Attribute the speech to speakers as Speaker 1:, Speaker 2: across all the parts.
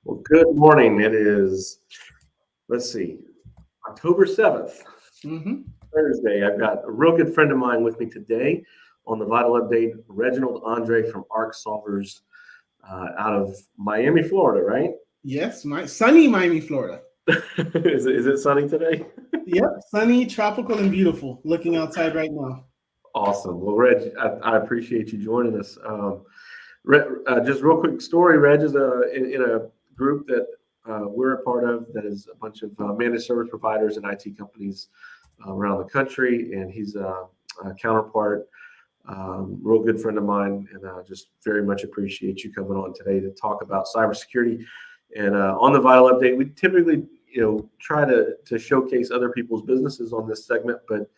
Speaker 1: Well, good morning. It is, let's see, October 7th,
Speaker 2: Hmm.
Speaker 1: Thursday. I've got a real good friend of mine with me today on the Vital Update, Reginald Andre from Ark Solvers out of Miami, Florida, right?
Speaker 2: Yes, my sunny Miami, Florida.
Speaker 1: Is it sunny today?
Speaker 2: Yep, sunny, tropical, and beautiful. Looking outside right now.
Speaker 1: Awesome. Well, Reg, I appreciate you joining us. Just real quick story. Reg is in a group that we're a part of that is a bunch of managed service providers and IT companies around the country, and he's a counterpart, real good friend of mine, and just very much appreciate you coming on today to talk about cybersecurity. And on the Vital Update, we typically try to showcase other people's businesses on this segment, but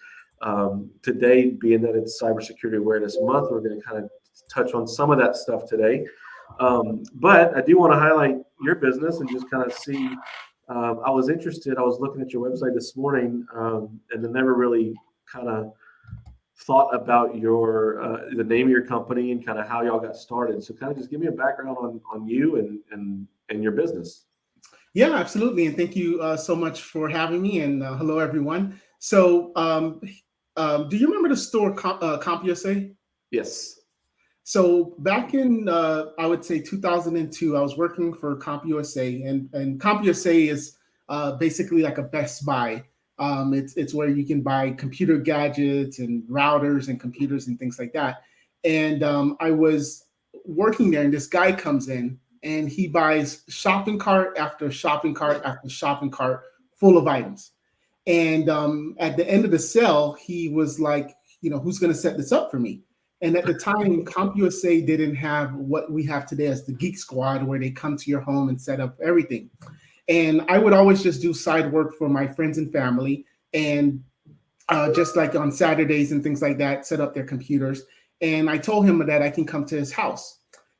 Speaker 1: today, being that it's Cybersecurity Awareness Month, we're going to kind of touch on some of that stuff today. But I do want to highlight your business and just kind of see. I was interested. I was looking at your website this morning, and then never really kind of thought about your the name of your company and kind of how y'all got started. So kind of just give me a background on you and your business.
Speaker 2: Yeah, absolutely. And thank you so much for having me. And hello, everyone. So, do you remember the store CompUSA?
Speaker 1: Yes.
Speaker 2: So back in I would say 2002, I was working for CompUSA, and CompUSA is basically like a Best Buy. It's where you can buy computer gadgets and routers and computers and things like that. And I was working there, and this guy comes in and he buys shopping cart after shopping cart after shopping cart full of items. And at the end of the sale, he was like, who's going to set this up for me? And at the time, CompUSA didn't have what we have today as the Geek Squad, where they come to your home and set up everything. And I would always just do side work for my friends and family, and just like on Saturdays and things like that, set up their computers. And I told him that I can come to his house.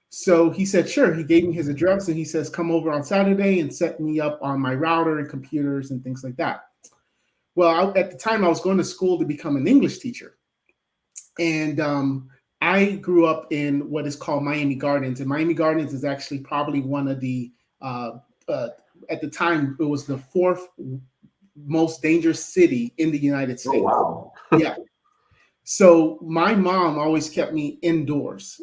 Speaker 2: So he said, sure. He gave me his address and he says, come over on Saturday and set me up on my router and computers and things like that. Well, at the time, I was going to school to become an English teacher. And I grew up in what is called Miami Gardens. And Miami Gardens is actually probably one of the, uh, uh, at the time, it was the fourth most dangerous city in the United
Speaker 1: Oh,
Speaker 2: States.
Speaker 1: wow.
Speaker 2: Yeah. So my mom always kept me indoors.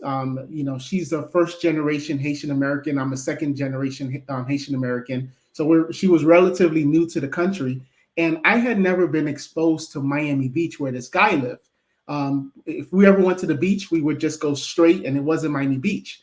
Speaker 2: She's a first generation Haitian American. I'm a second generation Haitian American. So she was relatively new to the country, and I had never been exposed to Miami Beach, where this guy lived. If we ever went to the beach, we would just go straight, and it wasn't Miami Beach.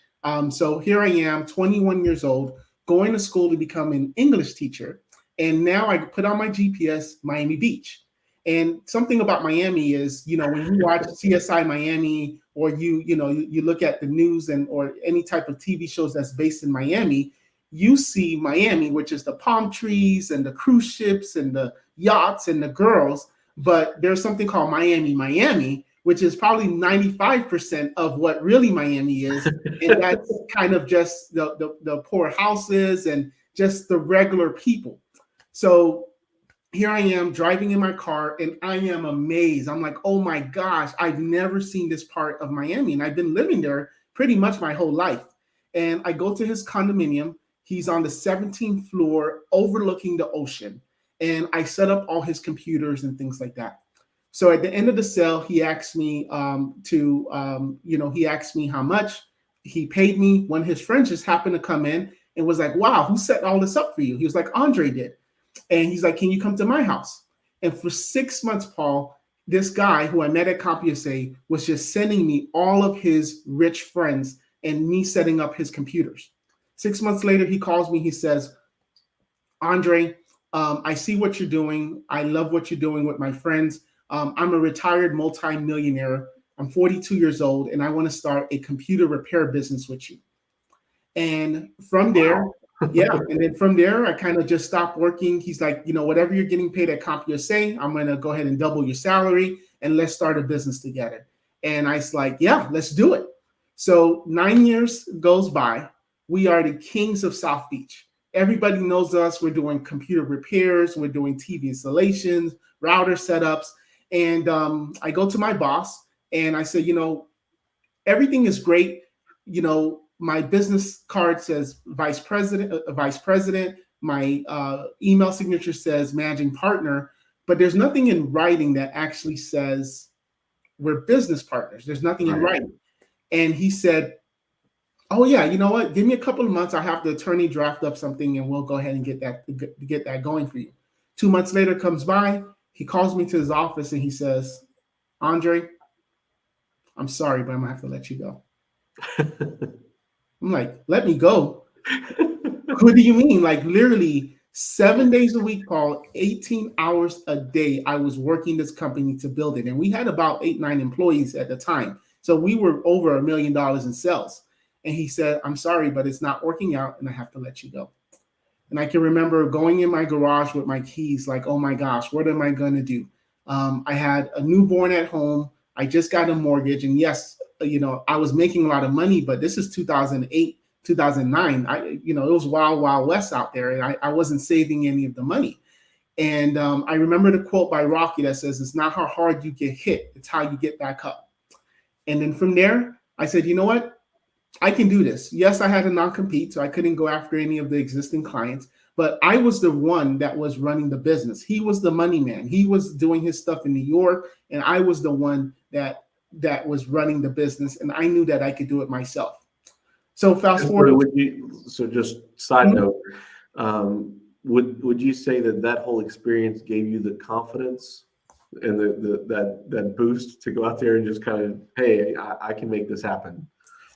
Speaker 2: So here I am, 21 years old, going to school to become an English teacher, and now I put on my GPS, Miami Beach. And something about Miami is, when you watch CSI Miami, or you look at the news and or any type of TV shows that's based in Miami, you see Miami, which is the palm trees and the cruise ships and the yachts and the girls. But there's something called Miami, which is probably 95% of what really Miami is. And that's kind of just the poor houses and just the regular people. So here I am driving in my car and I am amazed. I'm like, oh my gosh, I've never seen this part of Miami. And I've been living there pretty much my whole life. And I go to his condominium. He's on the 17th floor overlooking the ocean. And I set up all his computers and things like that. So at the end of the sale, he asked me he asked me how much. He paid me. One of his friends just happened to come in and was like, wow, who set all this up for you? He was like, Andre did. And he's like, can you come to my house? And for 6 months, Paul, this guy who I met at CompUSA was just sending me all of his rich friends and me setting up his computers. 6 months later, he calls me. He says, Andre, I see what you're doing. I love what you're doing with my friends. I'm a retired multimillionaire. I'm 42 years old, and I want to start a computer repair business with you. And from there, yeah, and then from there, I kind of just stopped working. He's like, whatever you're getting paid at CompUSA, I'm going to go ahead and double your salary and let's start a business together. And I was like, yeah, let's do it. So 9 years goes by. We are the kings of South Beach. Everybody knows us. We're doing computer repairs. We're doing TV installations, router setups. And I go to my boss and I say, everything is great. my business card says vice president, My email signature says managing partner, but there's nothing in writing that actually says we're business partners. There's nothing in writing. And he said, oh yeah, you know what? Give me a couple of months. I have the attorney draft up something and we'll go ahead and get that going for you. 2 months later comes by, he calls me to his office and he says, Andre, I'm sorry, but I'm gonna have to let you go. I'm like, let me go? What do you mean? Like literally 7 days a week, Paul, 18 hours a day. I was working this company to build it. And we had about 8-9 employees at the time. So we were over $1 million in sales. And he said, I'm sorry, but it's not working out and I have to let you go. And I can remember going in my garage with my keys, like, oh my gosh, what am I going to do? I had a newborn at home. I just got a mortgage. And yes, I was making a lot of money, but this is 2008, 2009. It was wild, wild west out there. And I wasn't saving any of the money. And I remember the quote by Rocky that says, it's not how hard you get hit, it's how you get back up. And then from there, I said, you know what? I can do this. Yes, I had a non-compete, so I couldn't go after any of the existing clients, but I was the one that was running the business. He was the money man. He was doing his stuff in New York, and I was the one that was running the business, and I knew that I could do it myself. So fast forward.
Speaker 1: So just side note, would you say that whole experience gave you the confidence and that boost to go out there and just kind of, hey, I can make this happen?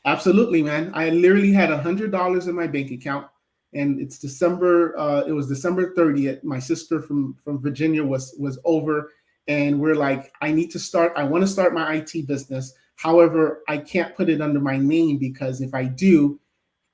Speaker 2: Absolutely, man. I literally had $100 in my bank account, and it's December. It was December 30th. My sister from Virginia was over, and we're like, I want to start my IT business. However, I can't put it under my name because if I do,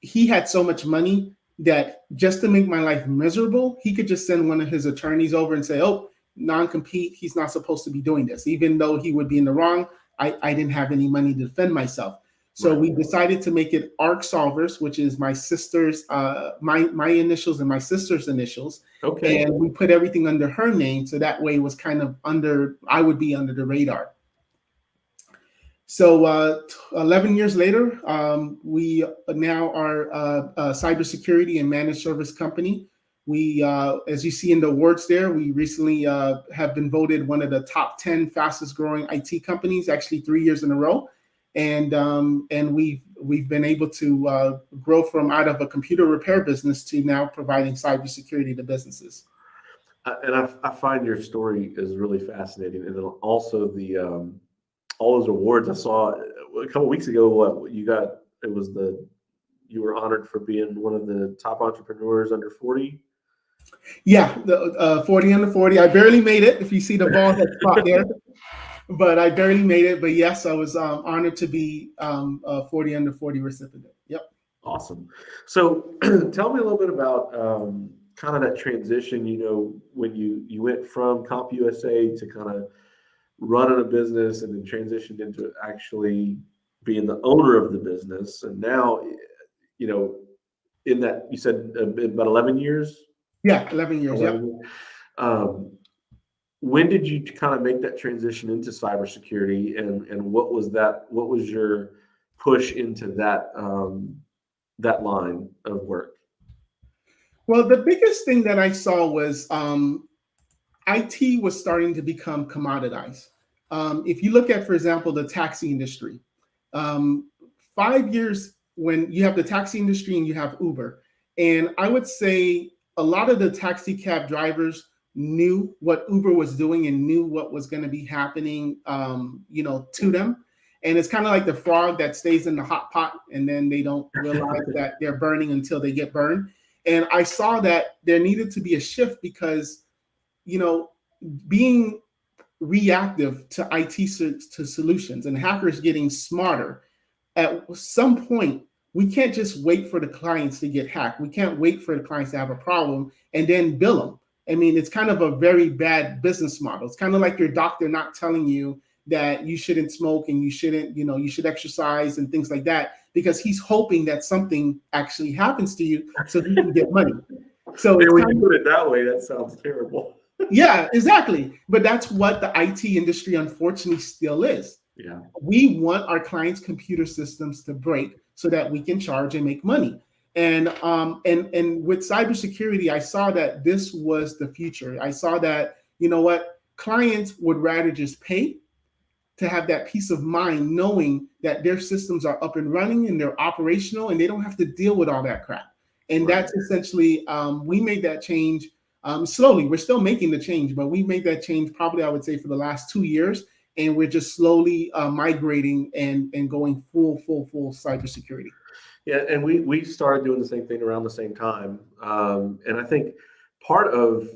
Speaker 2: he had so much money that just to make my life miserable, he could just send one of his attorneys over and say, oh, non-compete, he's not supposed to be doing this. Even though he would be in the wrong, I didn't have any money to defend myself. So we decided to make it Ark Solvers, which is my sister's, my initials and my sister's initials. Okay. And we put everything under her name. So that way it was kind of I would be under the radar. So 11 years later, we now are a cybersecurity and managed service company. We, as you see in the awards there, we recently have been voted one of the top 10 fastest growing IT companies, actually 3 years in a row. And we've been able to grow from out of a computer repair business to now providing cybersecurity to businesses.
Speaker 1: And I find your story is really fascinating, and then also the all those awards I saw a couple of weeks ago. What you got? You were honored for being one of the top entrepreneurs under 40.
Speaker 2: Yeah, the 40 under 40. I barely made it. If you see the ball head spot there. But I barely made it. But yes, I was honored to be a 40 under 40 recipient. Yep.
Speaker 1: Awesome. So tell me a little bit about kind of that transition, when you went from CompUSA to kind of running a business and then transitioned into actually being the owner of the business. And now, in that, you said about 11 years?
Speaker 2: Yeah, 11 years. 11
Speaker 1: years. When did you kind of make that transition into cybersecurity, and what was your push into that line of work?
Speaker 2: Well, the biggest thing that I saw was IT was starting to become commoditized. If you look at, for example, the taxi industry, 5 years when you have the taxi industry and you have Uber, and I would say a lot of the taxi cab drivers knew what Uber was doing and knew what was going to be happening, to them. And it's kind of like the frog that stays in the hot pot and then they don't realize that they're burning until they get burned. And I saw that there needed to be a shift because, being reactive to IT solutions and hackers getting smarter, at some point, we can't just wait for the clients to get hacked. We can't wait for the clients to have a problem and then bill them. I mean, it's kind of a very bad business model. It's kind of like your doctor not telling you that you shouldn't smoke and you shouldn't, you should exercise and things like that, because he's hoping that something actually happens to you so he can get money. So
Speaker 1: when you put it that way, that sounds terrible.
Speaker 2: Yeah, exactly. But that's what the IT industry unfortunately still is.
Speaker 1: Yeah.
Speaker 2: We want our clients' computer systems to break so that we can charge and make money. And with cybersecurity, I saw that this was the future. I saw that, you know what, clients would rather just pay to have that peace of mind knowing that their systems are up and running and they're operational and they don't have to deal with all that crap. And
Speaker 1: Right.
Speaker 2: that's essentially, we made that change slowly. We're still making the change, but we made that change probably, I would say, for the last 2 years. And we're just slowly migrating and going full cybersecurity.
Speaker 1: Yeah, and we started doing the same thing around the same time. And I think part of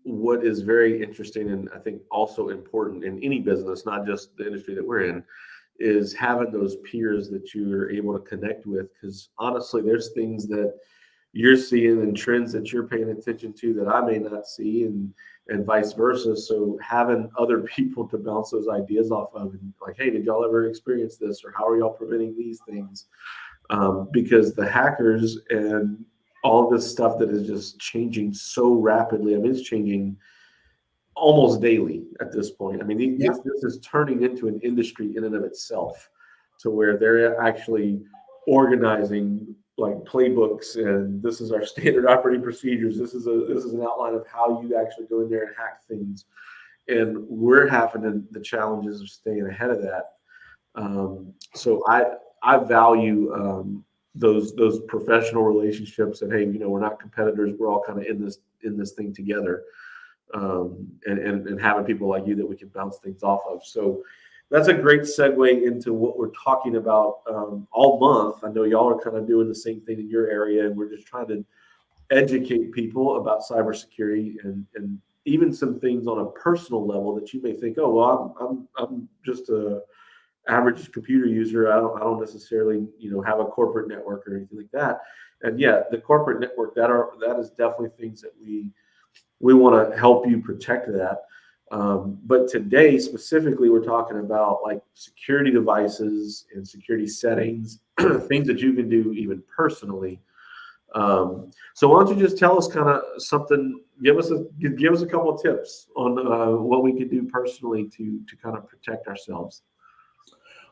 Speaker 1: what is very interesting and I think also important in any business, not just the industry that we're in, is having those peers that you're able to connect with. Because honestly, there's things that you're seeing and trends that you're paying attention to that I may not see, and vice versa. So having other people to bounce those ideas off of, and like, hey, did y'all ever experience this, or how are y'all preventing these things? Because the hackers and all of this stuff that is just changing so rapidly. I mean, it's changing almost daily at this point. I mean,
Speaker 2: Yeah.
Speaker 1: this is turning into an industry in and of itself, to where they're actually organizing like playbooks, and this is our standard operating procedures. This is an outline of how you actually go in there and hack things, and we're having the challenges of staying ahead of that. So I value those professional relationships, and hey, we're not competitors. We're all kind of in this thing together, and having people like you that we can bounce things off of. So that's a great segue into what we're talking about all month. I know y'all are kind of doing the same thing in your area, and we're just trying to educate people about cybersecurity and even some things on a personal level that you may think, oh well, I'm just a average computer user. I don't necessarily have a corporate network or anything like that. And yeah, the corporate network, that is definitely things that we want to help you protect that. But today specifically, we're talking about like security devices and security settings, things that you can do even personally. So why don't you just tell us kind of something? Give us a couple of tips on what we can do personally to kind of protect ourselves.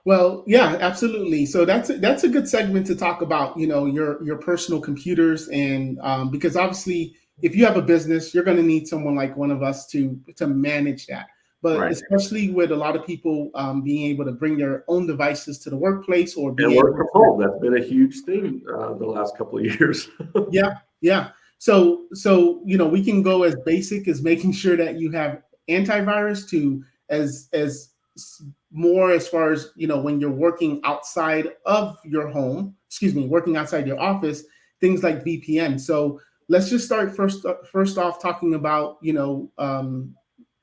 Speaker 2: Well, yeah, absolutely. So that's a good segment to talk about, your personal computers, and because obviously, if you have a business, you're going to need someone like one of us to manage that. But
Speaker 1: Right.
Speaker 2: especially with a lot of people being able to bring their own devices to the workplace or
Speaker 1: And
Speaker 2: be
Speaker 1: work
Speaker 2: able
Speaker 1: from
Speaker 2: to,
Speaker 1: home. That's been a huge thing the last couple of years.
Speaker 2: yeah, yeah. So we can go as basic as making sure that you have antivirus to as more as far as when you're working outside of your home, excuse me, working outside your office, things like VPN. So let's just start first off talking about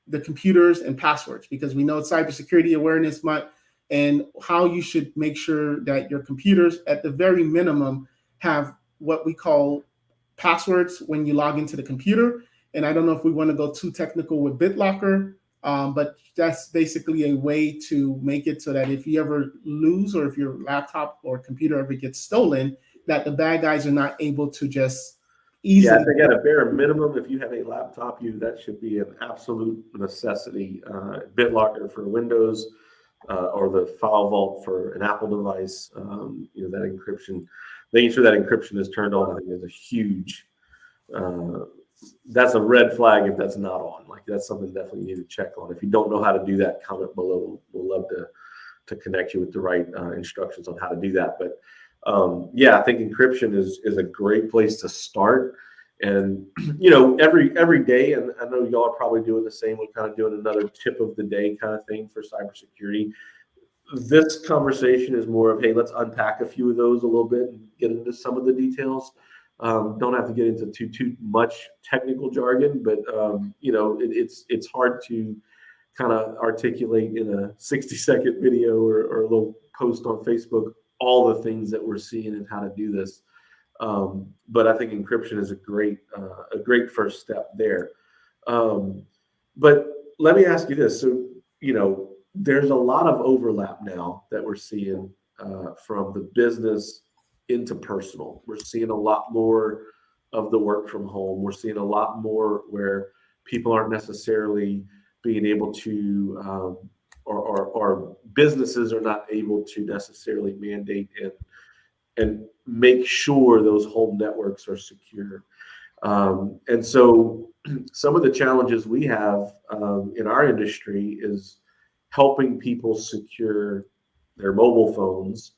Speaker 2: the computers and passwords, because we know it's Cybersecurity Awareness Month, and how you should make sure that your computers, at the very minimum, have what we call passwords when you log into the computer. And I don't know if we want to go too technical with BitLocker, but that's basically a way to make it so that if you ever lose, or if your laptop or computer ever gets stolen, that the bad guys are not able to just
Speaker 1: Yeah, I
Speaker 2: easily.
Speaker 1: think at a bare minimum, if you have a laptop, that should be an absolute necessity. BitLocker for Windows, or the File Vault for an Apple device. That encryption, making sure that encryption is turned on, I think is a huge. That's a red flag if that's not on. Like that's something definitely you need to check on. If you don't know how to do that, comment below. We'll love to connect you with the right instructions on how to do that. But yeah, I think encryption is a great place to start. And every day, and I know y'all are probably doing the same. We're kind of doing another tip of the day kind of thing for cybersecurity. This conversation is more of, hey, let's unpack a few of those a little bit and get into some of the details. Don't have to get into too much technical jargon, but it's hard to kind of articulate in a 60-second video or a little post on Facebook all the things that we're seeing and how to do this. But I think encryption is a great first step there. But let me ask you this: so there's a lot of overlap now that we're seeing from the business into personal. We're seeing a lot more of the work from home. We're seeing a lot more where people aren't necessarily being able to or businesses are not able to necessarily mandate and make sure those home networks are secure. And so some of the challenges we have in our industry is helping people secure their mobile phones.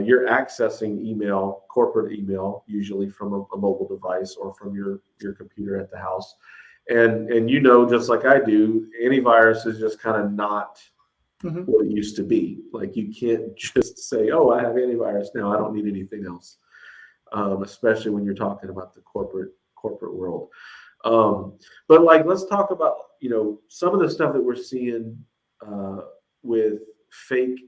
Speaker 1: You're accessing email, corporate email, usually from a mobile device or from your computer at the house. And just like I do, antivirus is just kind of not what it used to be. Like you can't just say, "Oh, I have antivirus now. I don't need anything else." Especially when you're talking about the corporate world. But like, let's talk about some of the stuff that we're seeing with fake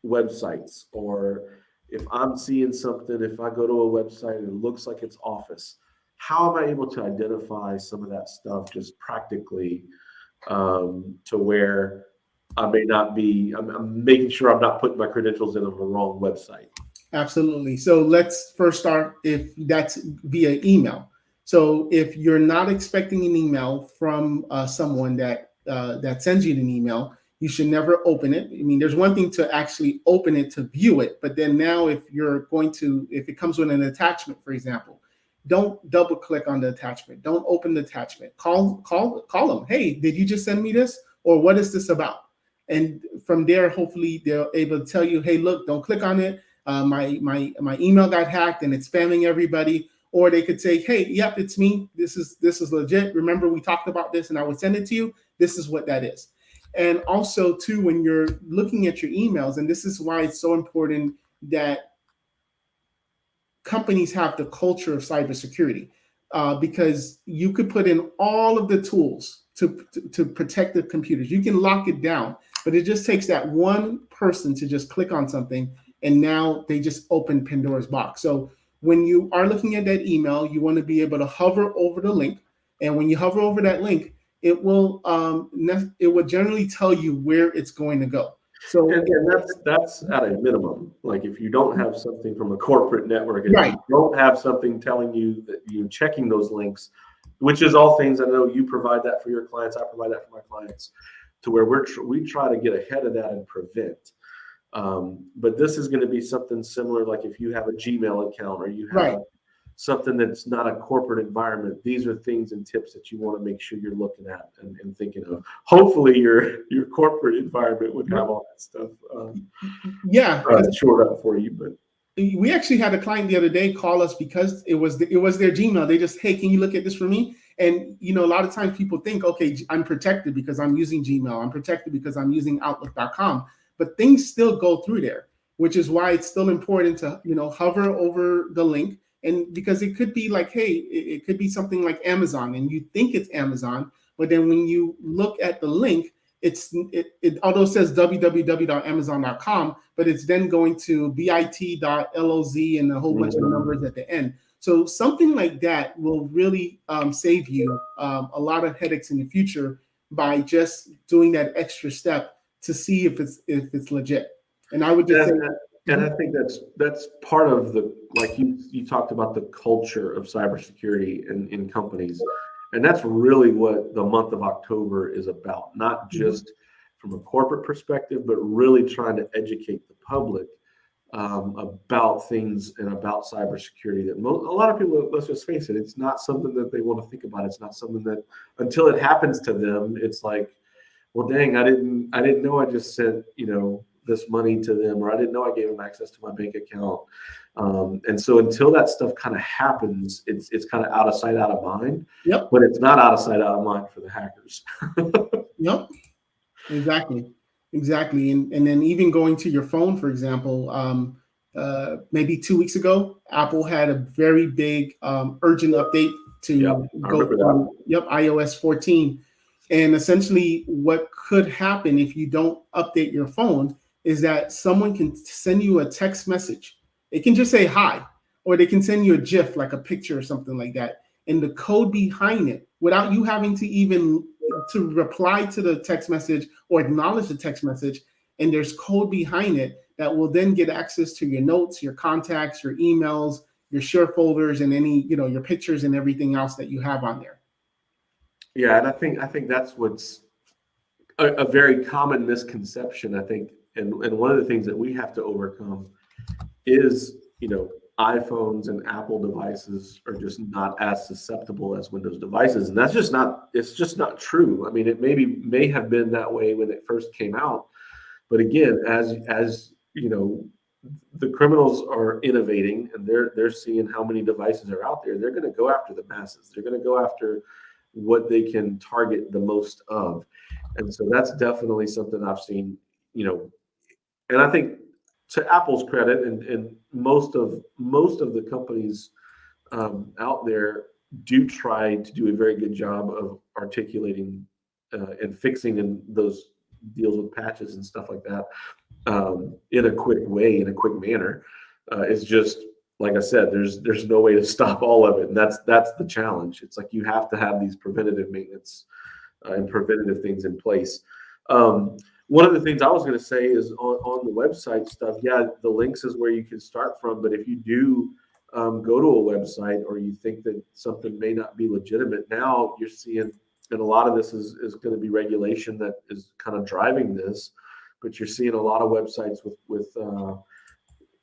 Speaker 1: websites, or if I'm seeing something, if I go to a website and it looks like it's Office, how am I able to identify some of that stuff just practically to where I may not be, I'm making sure I'm not putting my credentials in on the wrong website.
Speaker 2: Absolutely. So let's first start if that's via email. So if you're not expecting an email from someone that sends you an email, you should never open it. I mean, there's one thing to actually open it to view it, but then now if it comes with an attachment, for example, don't double click on the attachment. Don't open the attachment. Call them. Hey, did you just send me this? Or what is this about? And from there, hopefully they're able to tell you, hey, look, don't click on it. My email got hacked and it's spamming everybody. Or they could say, hey, yep, it's me. This is legit. Remember, we talked about this and I would send it to you. This is what that is. And also, too, when you're looking at your emails, and this is why it's so important that companies have the culture of cybersecurity, because you could put in all of the tools to protect the computers. You can lock it down, but it just takes that one person to just click on something, and now they just open Pandora's box. So when you are looking at that email, you want to be able to hover over the link, and when you hover over that link, it will generally tell you where it's going to go. So
Speaker 1: and that's at a minimum. Like if you don't have something from a corporate network, and
Speaker 2: right,
Speaker 1: you don't have something telling you that you're checking those links, which is all things I know you provide that for your clients, I provide that for my clients, to where we try to get ahead of that and prevent. But this is going to be something similar, like if you have a Gmail account or you have
Speaker 2: right.
Speaker 1: something that's not a corporate environment. These are things and tips that you want to make sure you're looking at and thinking of. Hopefully your corporate environment would have all that stuff shored up for you. But
Speaker 2: we actually had a client the other day call us because it was their Gmail. They just, hey, can you look at this for me? And a lot of times people think, okay, I'm protected because I'm using Gmail. I'm protected because I'm using Outlook.com. But things still go through there, which is why it's still important to hover over the link. And because it could be like, hey, it could be something like Amazon, and you think it's Amazon, but then when you look at the link, it although it says www.amazon.com, but it's then going to bit.loz and a whole bunch of numbers at the end. So something like that will really save you a lot of headaches in the future by just doing that extra step to see if it's legit. And I would just say.
Speaker 1: And I think that's part of the, like you talked about the culture of cybersecurity in companies. And that's really what the month of October is about, not just from a corporate perspective, but really trying to educate the public about things and about cybersecurity that a lot of people, let's just face it, it's not something that they want to think about. It's not something that until it happens to them, it's like, well, dang, I didn't know I just sent, this money to them, or I didn't know I gave them access to my bank account. And so until that stuff kind of happens, it's kind of out of sight, out of mind.
Speaker 2: Yep.
Speaker 1: But it's not out of sight, out of mind for the hackers.
Speaker 2: Yep. Exactly. And then even going to your phone, for example, maybe 2 weeks ago, Apple had a very big urgent update to go from iOS 14. And essentially what could happen if you don't update your phone is that someone can send you a text message. It can just say hi, or they can send you a GIF, like a picture or something like that. And the code behind it, without you having to even to reply to the text message or acknowledge the text message, and there's code behind it that will then get access to your notes, your contacts, your emails, your share folders, and any, your pictures and everything else that you have on there.
Speaker 1: Yeah, and I think that's what's a very common misconception, I think, and one of the things that we have to overcome is, iPhones and Apple devices are just not as susceptible as Windows devices, and that's just not. It's just not true. I mean, it may have been that way when it first came out, but again, as the criminals are innovating and they're seeing how many devices are out there. They're going to go after the masses. They're going to go after what they can target the most of, and so that's definitely something I've seen. And I think, to Apple's credit, and most of the companies out there do try to do a very good job of articulating and fixing in those deals with patches and stuff like that in a quick way, in a quick manner. It's just, like I said, there's no way to stop all of it, and that's the challenge. It's like you have to have these preventative maintenance and preventative things in place. One of the things I was going to say is on the website stuff. Yeah, the links is where you can start from. But if you do go to a website, or you think that something may not be legitimate, now you're seeing, and a lot of this is going to be regulation that is kind of driving this. But you're seeing a lot of websites with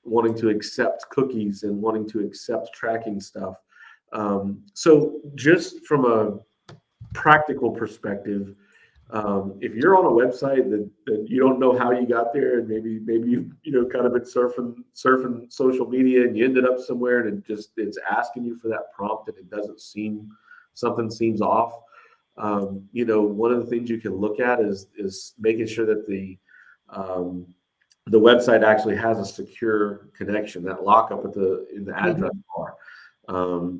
Speaker 1: wanting to accept cookies and wanting to accept tracking stuff. So just from a practical perspective, if you're on a website that you don't know how you got there, and maybe you kind of been surfing social media, and you ended up somewhere, and it's asking you for that prompt, and it doesn't something seems off. One of the things you can look at is making sure that the website actually has a secure connection, that lockup in the address bar,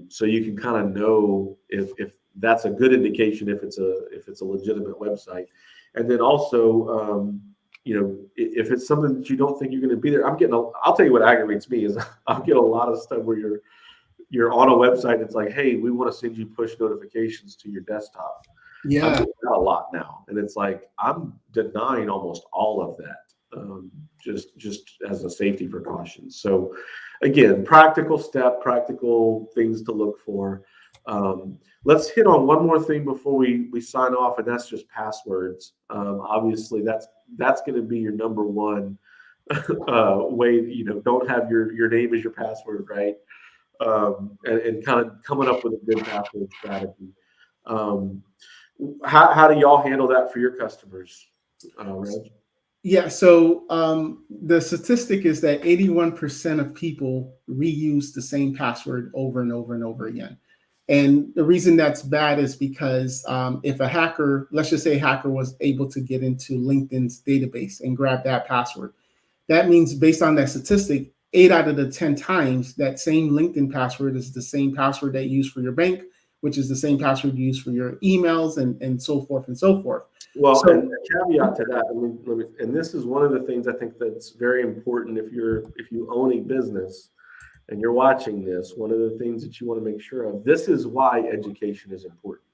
Speaker 1: so you can kind of know if that's a good indication if it's a legitimate website. And then also, if it's something that you don't think you're going to be there, I'll tell you what aggravates me is I'll get a lot of stuff where you're on a website. It's like, hey, we want to send you push notifications to your desktop.
Speaker 2: Yeah,
Speaker 1: I'm getting that a lot now, and it's like I'm denying almost all of that, just as a safety precaution. So, again, practical things to look for. Let's hit on one more thing before we sign off, and that's just passwords. Obviously, that's going to be your number one way. Don't have your name as your password, right? And kind of coming up with a good password strategy. How do y'all handle that for your customers, Reg?
Speaker 2: Yeah, so the statistic is that 81% of people reuse the same password over and over and over again. And the reason that's bad is because if a hacker, let's just say a hacker was able to get into LinkedIn's database and grab that password, that means based on that statistic, 8 out of the 10 times that same LinkedIn password is the same password that you use for your bank, which is the same password you use for your emails and so forth and so forth.
Speaker 1: Well, and a caveat to that, and this is one of the things I think that's very important if you own a business and you're watching this, one of the things that you want to make sure of, this is why education is important.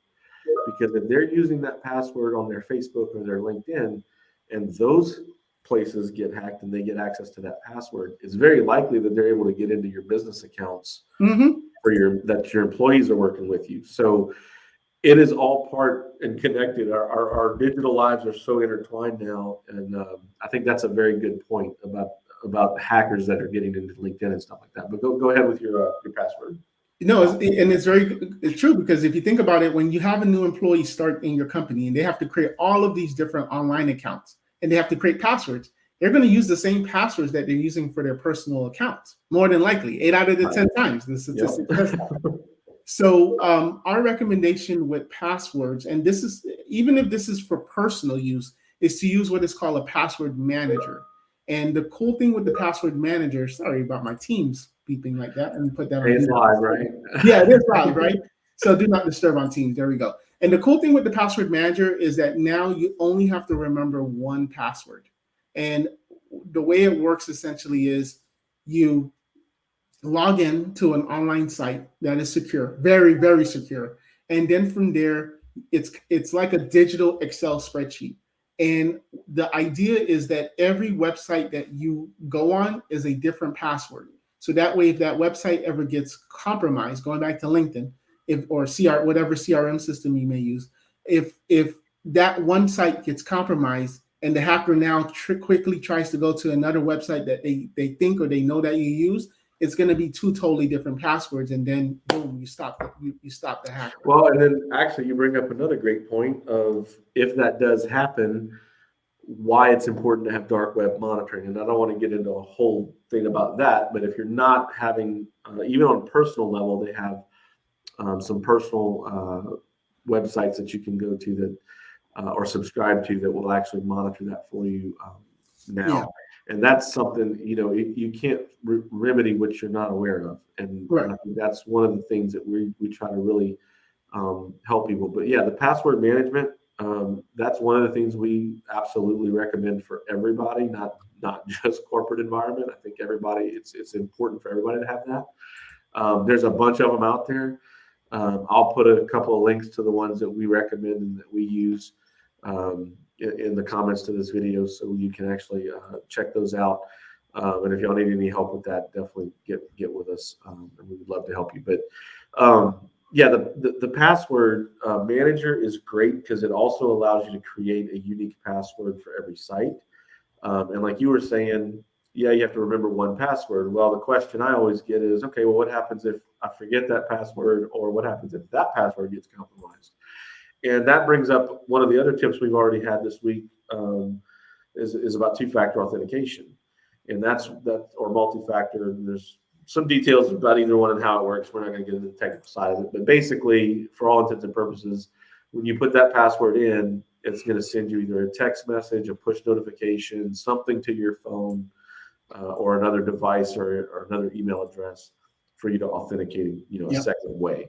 Speaker 1: Because if they're using that password on their Facebook or their LinkedIn, and those places get hacked and they get access to that password, it's very likely that they're able to get into your business accounts that your employees are working with you. So it is all part and connected. Our digital lives are so intertwined now, and I think that's a very good point about hackers that are getting into LinkedIn and stuff like that. But go ahead with your password.
Speaker 2: No, it's true, because if you think about it, when you have a new employee start in your company and they have to create all of these different online accounts and they have to create passwords, they're going to use the same passwords that they're using for their personal accounts, more than likely, 8 out of the 10 times. The statistic says that. So our recommendation with passwords, and this is even if this is for personal use, is to use what is called a password manager. And the cool thing with the password manager, sorry about my Teams beeping like that, and put that on.
Speaker 1: It's live, right?
Speaker 2: Yeah, it is live, right? So do not disturb on Teams. There we go. And the cool thing with the password manager is that now you only have to remember one password. And the way it works essentially is you log in to an online site that is secure, very, very secure. And then from there, it's like a digital Excel spreadsheet. And the idea is that every website that you go on is a different password. So that way, if that website ever gets compromised, going back to LinkedIn, whatever CRM system you may use, if that one site gets compromised and the hacker now quickly tries to go to another website that they think or they know that you use, it's going to be two totally different passwords, and then boom, you stop the hacker.
Speaker 1: Well, and then actually you bring up another great point of if that does happen, why it's important to have dark web monitoring. And I don't want to get into a whole thing about that, but if you're not having, even on a personal level, they have some personal websites that you can go to that or subscribe to that will actually monitor that for you now. Yeah. And that's something, you can't remedy what you're not aware of. And
Speaker 2: right.
Speaker 1: I think that's one of the things that we try to really help people. But yeah, the password management, that's one of the things we absolutely recommend for everybody, not just corporate environment. I think everybody, it's important for everybody to have that. There's a bunch of them out there. I'll put a couple of links to the ones that we recommend and that we use in the comments to this video, so you can actually check those out. And if y'all need any help with that, definitely get with us, and we would love to help you. But yeah, the password manager is great because it also allows you to create a unique password for every site. And like you were saying, yeah, you have to remember one password. Well, the question I always get is, okay, well, what happens if I forget that password, or what happens if that password gets compromised? And that brings up one of the other tips we've already had this week is about two-factor authentication. And that's or multi-factor. There's some details about either one and how it works. We're not going to get into the technical side of it. But basically, for all intents and purposes, when you put that password in, it's going to send you either a text message, a push notification, something to your phone, or another device or another email address for you to authenticate, a second way.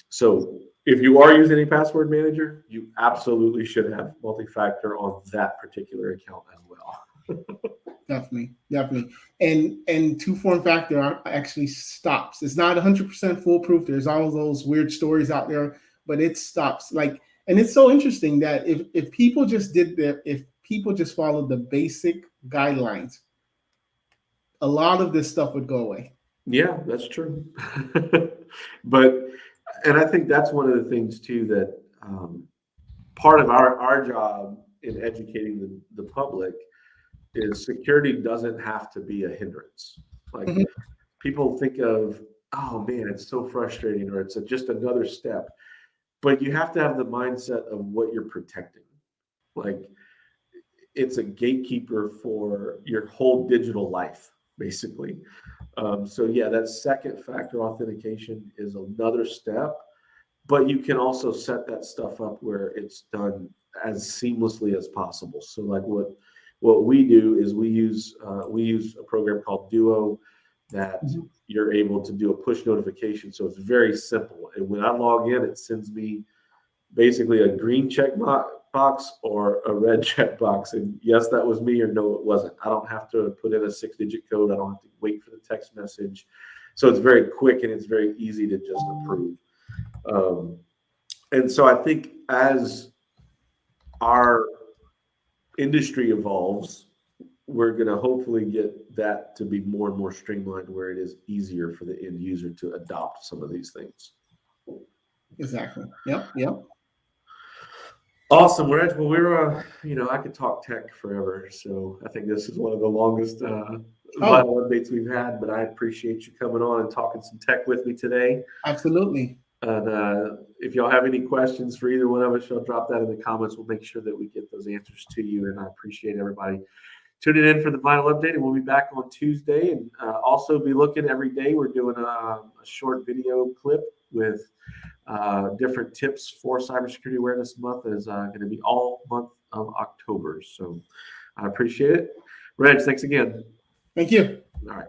Speaker 1: So if you are using a password manager, you absolutely should have multi-factor on that particular account as well.
Speaker 2: Definitely. And two-form factor actually stops. It's not 100% foolproof. There's all those weird stories out there, but it stops. And it's so interesting that if people just if people just followed the basic guidelines, a lot of this stuff would go away.
Speaker 1: Yeah, that's true. And I think that's one of the things too, that part of our job in educating the public is security doesn't have to be a hindrance. People think of, oh man, it's so frustrating, or it's just another step. But you have to have the mindset of what you're protecting. It's a gatekeeper for your whole digital life, basically. So yeah, that second factor authentication is another step, but you can also set that stuff up where it's done as seamlessly as possible. So what we do is we use a program called Duo that you're able to do a push notification. So it's very simple. And when I log in, it sends me basically a green check box or a red check box. And yes, that was me, or no, it wasn't. I don't have to put in a 6-digit code. I don't have to wait for the text message. So it's very quick and it's very easy to just approve. And so I think as our industry evolves, we're going to hopefully get that to be more and more streamlined, where it is easier for the end user to adopt some of these things.
Speaker 2: Exactly. Yep.
Speaker 1: Awesome, Reg. Well, we're, I could talk tech forever. So I think this is one of the longest vital updates we've had, but I appreciate you coming on and talking some tech with me today.
Speaker 2: Absolutely.
Speaker 1: And if y'all have any questions for either one of us, y'all drop that in the comments. We'll make sure that we get those answers to you. And I appreciate everybody tuning in for the final update. And we'll be back on Tuesday. And also be looking every day. We're doing a short video clip with different tips for Cybersecurity Awareness Month. That is going to be all month of October. So I appreciate it. Reg, thanks again.
Speaker 2: Thank you.
Speaker 1: All right.